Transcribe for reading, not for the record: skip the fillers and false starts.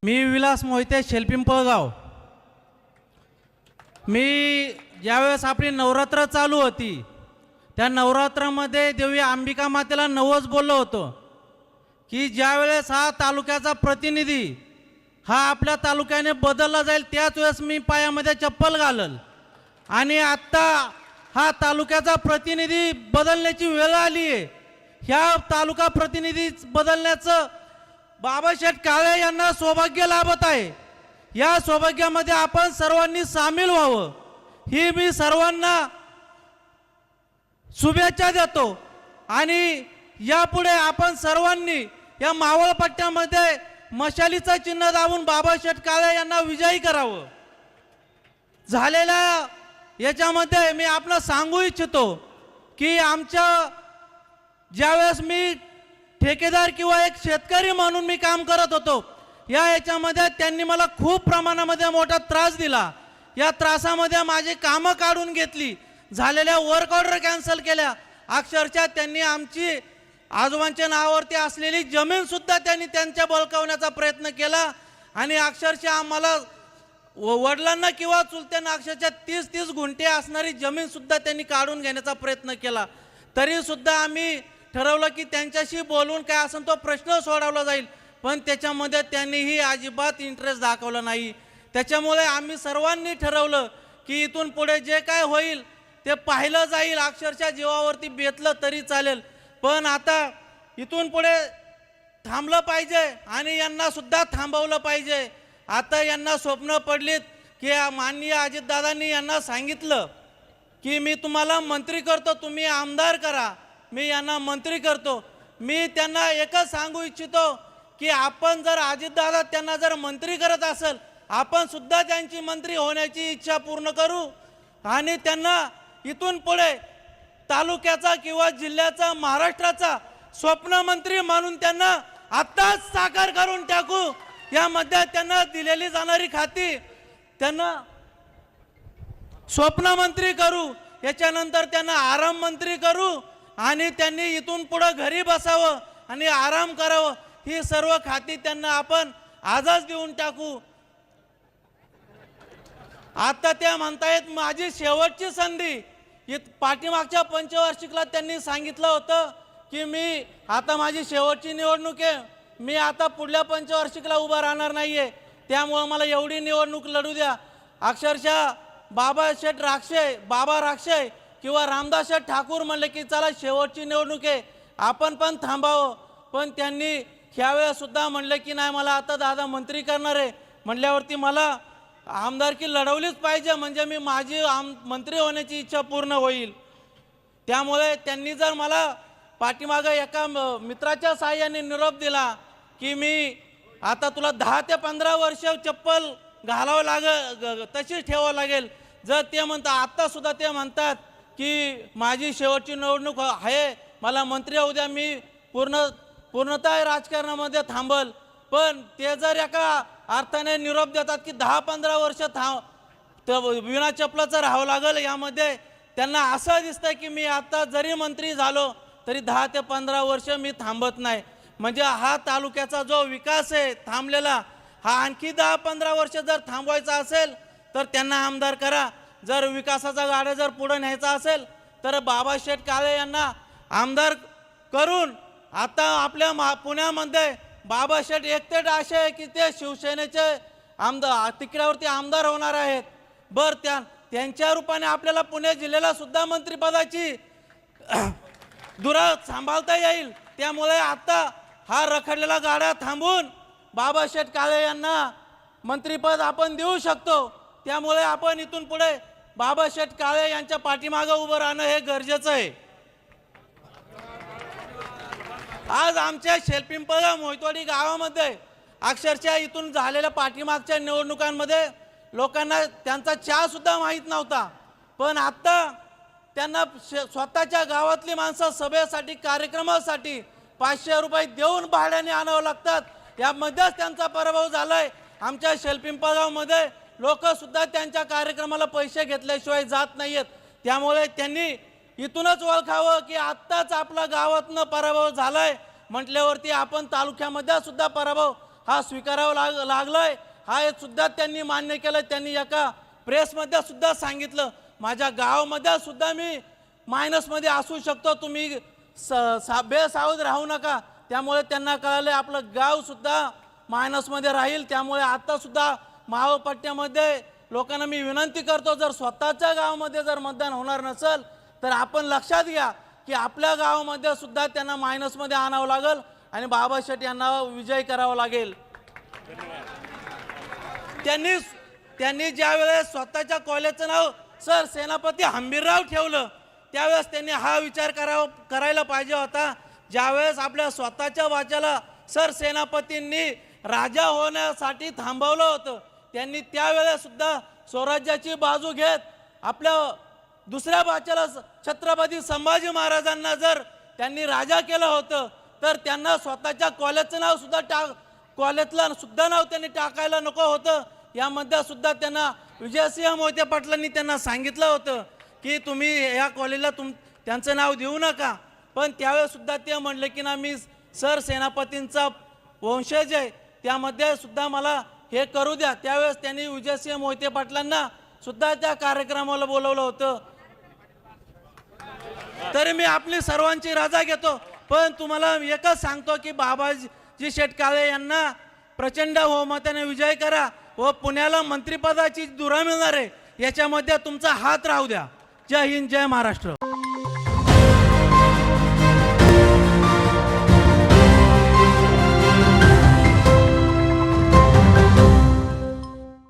मी विलास मोहिते शेलपिंपळगाव। मी ज्यावेळेस आपली नवरात्र चालू होती त्या नवरात्रामध्ये देवी अंबिका मातेला नवस बोललो होतो की ज्यावेळेस हा तालुक्याचा प्रतिनिधी हा आपल्या तालुक्याने बदलला जाईल त्याच वेळेस मी पायामध्ये चप्पल घालल। आणि आत्ता हा तालुक्याचा प्रतिनिधी बदलण्याची वेळ आली आहे। ह्या तालुका प्रतिनिधी बदलण्याचं बाबाशेठ काळे यांना सौभाग्य लाभत आहे। या सौभाग्यामध्ये आपण सर्वांनी सामील व्हावं ही मी सर्वांना शुभेच्छा देतो। आणि यापुढे आपण सर्वांनी या मावळ पट्ट्यामध्ये मशालीचं चिन्ह दाबून बाबाशेठ काळे यांना विजयी करावं। झालेल्या याच्यामध्ये मी आपलं सांगू इच्छितो की आमच्या ज्यावेळेस मी ठेकेदार किंवा एक शेतकरी म्हणून मी काम करत होतो याच्यामध्ये त्यांनी मला खूप प्रमाणामध्ये मोठा त्रास दिला। या त्रासामध्ये माझी कामं काढून घेतली, झालेल्या वर्क ऑर्डर कॅन्सल केल्या। अक्षरशः त्यांनी आमची आजोबांच्या नावावरती असलेली जमीन सुद्धा त्यांनी त्यांच्या बळकावण्याचा प्रयत्न केला। आणि अक्षरशः आम्हाला वडिलांना किंवा चुलत्यांना अक्षरशः 30-30 गुंठे असणारी जमीन सुद्धा त्यांनी काढून घेण्याचा प्रयत्न केला। तरी सुद्धा आम्ही ठरवलं की त्यांच्याशी बोलून काय असेल तो प्रश्न सोडवला जाईल, पण त्याच्यामध्ये त्यांनीही अजिबात इंटरेस्ट दाखवला नाही। त्याच्यामुळे आम्ही सर्वांनी ठरवलं की इथून पुढे जे काय होईल ते पाहिलं जाईल, अक्षरशः जीवावरती बेतलं तरी चालेल, पण आता इथून पुढे थांबलं पाहिजे आणि यांना सुद्धा थांबवलं पाहिजे। आता यांना स्वप्न पडलीत की माननीय अजितदादांनी यांना सांगितलं की मी तुम्हाला मंत्री करतो, तुम्ही आमदार करा, मी यांना मंत्री करतो। मी त्यांना एकच सांगू इच्छितो की आपण जर अजितदादा त्यांना जर मंत्री करत असेल आपण सुद्धा त्यांची मंत्री होण्याची इच्छा पूर्ण करू आणि त्यांना इथून पुढे तालुक्याचा किंवा जिल्ह्याचा महाराष्ट्राचा स्वप्न मंत्री म्हणून त्यांना आत्ताच साकार करून टाकू। यामध्ये त्यांना दिलेली जाणारी खाती त्यांना स्वप्न मंत्री करू, याच्यानंतर त्यांना आराम मंत्री करू आणि त्यांनी इथून पुढे घरी बसावं आणि आराम करावं। ही सर्व खाती त्यांना आपण आजच देऊन टाकू। आता त्या म्हणतायत माझी शेवटची संधी। पाठीमागच्या पंचवार्षिकला त्यांनी सांगितलं होतं की मी आता माझी शेवटची निवडणूक आहे, मी आता पुढल्या पंचवार्षिकला उभा राहणार नाहीये, त्यामुळे मला एवढी निवडणूक लढू द्या। अक्षरशः बाबा राक्षे किंवा रामदासशेठ ठाकूर म्हणले की चला शेवटची निवडणूक आहे आपण पण थांबावं, पण त्यांनी ह्यावेळेस सुद्धा म्हणले की नाही मला आता दादा मंत्री करणार आहे म्हणल्यावरती मला आमदारकी लढवलीच पाहिजे, म्हणजे मी माझी मंत्री होण्याची इच्छा पूर्ण होईल। त्यामुळे त्यांनी जर मला पाठीमागे एका मित्राच्या साहाय्याने निरोप दिला की मी आता तुला 10 ते 15 वर्ष चप्पल घालावं लागेल, तशीच ठेवावं लागेल। जर ते म्हणतात आत्ता सुद्धा ते म्हणतात की माझी शेवटची निवडणूक आहे, मला मंत्री होऊ द्या, मी पूर्णतः राजकारणामध्ये थांबल, पण ते जर एका अर्थाने निरोप देतात की 10-15 वर्ष विना चपलाचं राहावं लागेल, यामध्ये त्यांना असं दिसतंय की मी आता जरी मंत्री झालो तरी 10 ते 15 वर्ष मी थांबत नाही। म्हणजे हा तालुक्याचा जो विकास आहे थांबलेला, हा आणखी 10-15 वर्ष जर थांबवायचा असेल तर त्यांना आमदार करा। जर विकासाचा गाडा जर पुढे न्यायचा असेल तर बाबाशेठ काळे यांना आमदार करून आता आपल्या पुण्यामध्ये बाबाशेठ एकटे असे आहे की ते शिवसेनेचे आमदार तिकड्यावरती आमदार होणार आहेत। त्यांच्या रूपाने आपल्याला पुणे जिल्ह्याला सुद्धा मंत्रिपदाची धुरा सांभाळता येईल। त्यामुळे आता हा रखडलेला गाडा थांबून बाबाशेठ काळे यांना मंत्रिपद आपण देऊ शकतो। त्यामुळे आपण इथून पुढे बाबाशेठ काळे यांच्या पाठीमागे उभं राहणं हे गरजेचं आहे। आज आमच्या शेलपिंपळगाव मोहितवाडी गावामध्ये अक्षरशः इथून झालेल्या पाठीमागच्या निवडणुकांमध्ये लोकांना त्यांचा चहा सुद्धा माहीत नव्हता, पण आता त्यांना स्वतःच्या गावातली माणसं सभेसाठी कार्यक्रमासाठी 500 रुपये देऊन भाड्याने आणावं लागतात। यामध्येच त्यांचा पराभव झालाय। आमच्या शेलपिंपळगावमध्ये लोक सुद्धा त्यांच्या कार्यक्रमाला पैसे घेतल्याशिवाय जात नाहीत। त्यामुळे त्यांनी इथूनच ओळखावं की आत्ताच आपला गावातनं पराभव झालाय म्हटल्यावरती आपण तालुक्यामध्ये सुद्धा पराभव हा स्वीकारावा लागलाय हा हे सुद्धा त्यांनी मान्य केलं. त्यांनी एका प्रेसमध्ये सुद्धा सांगितलं माझ्या गावामध्ये सुद्धा मी मायनसमध्ये असू शकतो, तुम्ही बेसावध राहू नका. त्यामुळे त्यांना कळालं आपलं गाव सुद्धा मायनसमध्ये राहील. त्यामुळे आता सुद्धा महापट्ट्यामध्ये लोकांना मी विनंती करतो, जर स्वतःच्या गावामध्ये जर मतदान होणार नसेल तर आपण लक्षात घ्या की आपल्या गावामध्ये सुद्धा त्यांना मायनसमध्ये आणावं लागेल आणि बाबा शेठ यांना विजय करावा लागेल. त्यांनी ज्या वेळेस स्वतःच्या कॉलेजचं नाव सर सेनापती हंबीरराव ठेवलं त्यावेळेस त्यांनी हा विचार करायला पाहिजे होता. ज्यावेळेस आपल्या स्वतःच्या वाच्याला सर सेनापतींनी राजा होण्यासाठी थांबवलं होतं, त्यांनी त्यावेळेस सुद्धा स्वराज्याची बाजू घेत आपल्या दुसऱ्या वाच्याला छत्रपती संभाजी महाराजांना जर त्यांनी राजा केलं होतं तर त्यांना स्वतःच्या कॉलेजचं नाव सुद्धा कॉलेजला सुद्धा नाव त्यांनी टाकायला नको होतं. यामध्ये सुद्धा त्यांना विजयसिंह मोहिते पाटलांनी त्यांना सांगितलं होतं की तुम्ही या कॉलेजला त्यांचं नाव देऊ नका. पण त्यावेळेस सुद्धा ते म्हणले की ना मी सर सेनापतींचा वंशज आहे, त्यामध्ये सुद्धा मला हे करू द्या. त्यावेळेस त्यांनी विजयसिंह मोहिते पाटलांना सुद्धा त्या कार्यक्रमाला बोलवलं होतं. तरी मी आपली सर्वांची रजा घेतो, पण तुम्हाला एकच सांगतो की बाबाजी शेठ काळे यांना प्रचंड बहुमताने विजय करा व पुण्याला मंत्रिपदाची धुरा मिळणार आहे याच्यामध्ये तुमचा हात राहू द्या. जय हिंद, जय महाराष्ट्र.